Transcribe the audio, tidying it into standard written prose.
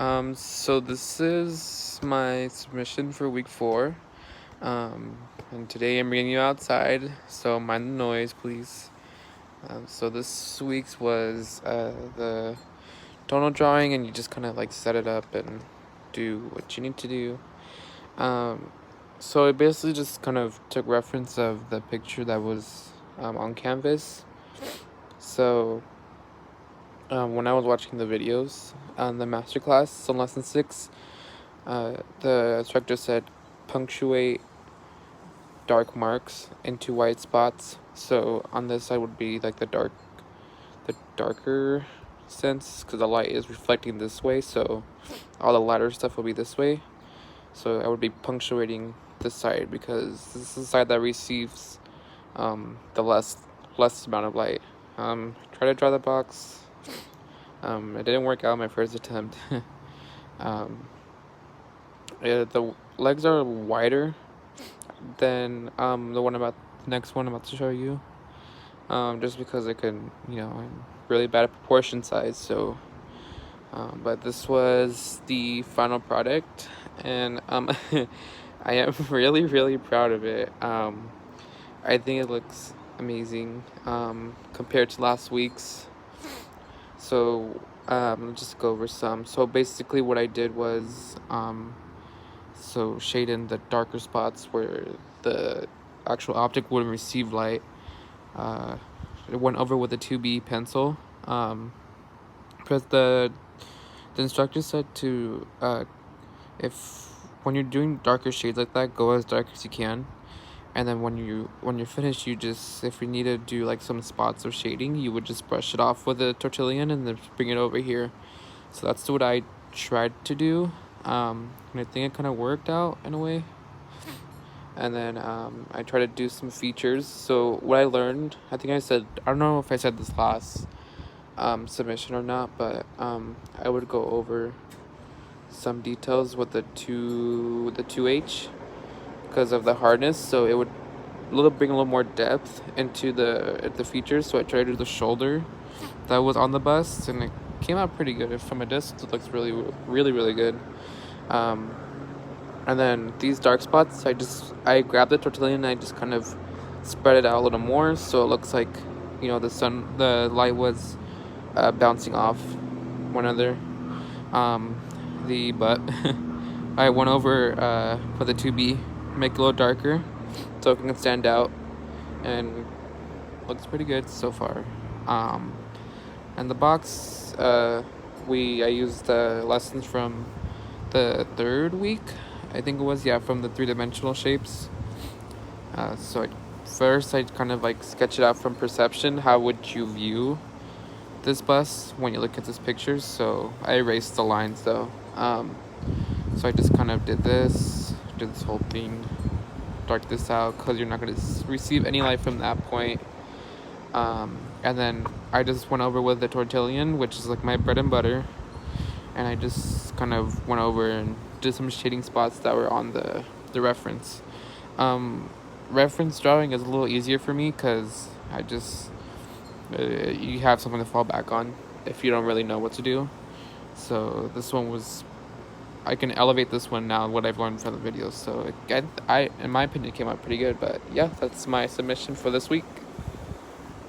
So this is my submission for week 4. And today I'm bringing you outside, so mind the noise, please. So this week's was the tonal drawing, and you just kind of like set it up and do what you need to do. So it basically just kind of took reference of the picture that was on canvas. So when I was watching the videos on the masterclass on lesson 6, the instructor said punctuate dark marks into white spots. So on this side would be like the darker sense, because the light is reflecting this way, so all the lighter stuff will be this way. So I would be punctuating this side because this is the side that receives the less amount of light. Try to draw the box. It didn't work out my first attempt. The legs are wider than the next one I'm about to show you. Just because I'm really bad at proportion size. So, but this was the final product, and I am really proud of it. I think it looks amazing compared to last week's. So let's just go over some. So basically what I did was shade in the darker spots where the actual object would receive light. It went over with a 2B pencil. Because the instructor said to if when you're doing darker shades like that, go as dark as you can. And then when you're finished, you just, if you need to do like some spots of shading, you would just brush it off with a tortillon and then bring it over here. So that's what I tried to do. And I think it kind of worked out in a way. And then I tried to do some features. So what I learned, I don't know if I said this last submission or not, but I would go over some details with the 2H because of the hardness, so it would bring a little more depth into the features. So I tried to do the shoulder that was on the bust, and it came out pretty good. From a distance, it looks really good. And then these dark spots, I grabbed the tortillon and I just kind of spread it out a little more, so it looks like the light was bouncing off one another. The butt I went over for the 2B, make it a little darker so it can stand out, and looks pretty good so far. And the box, I used the lessons from the 3rd week, I think it was, from the 3-dimensional shapes. So first I kind of like sketch it out from perception. How would you view this bus when you look at this picture? So I erased the lines though. So I just kind of did this whole thing, dark this out, because you're not going to receive any light from that point. And then I just went over with the tortillon, which is like my bread and butter, and I just kind of went over and did some shading spots that were on the reference. Reference drawing is a little easier for me because you have something to fall back on if you don't really know what to do. So this one I can elevate this one now, what I've learned from the videos. So I in my opinion, came out pretty good. But yeah, that's my submission for this week.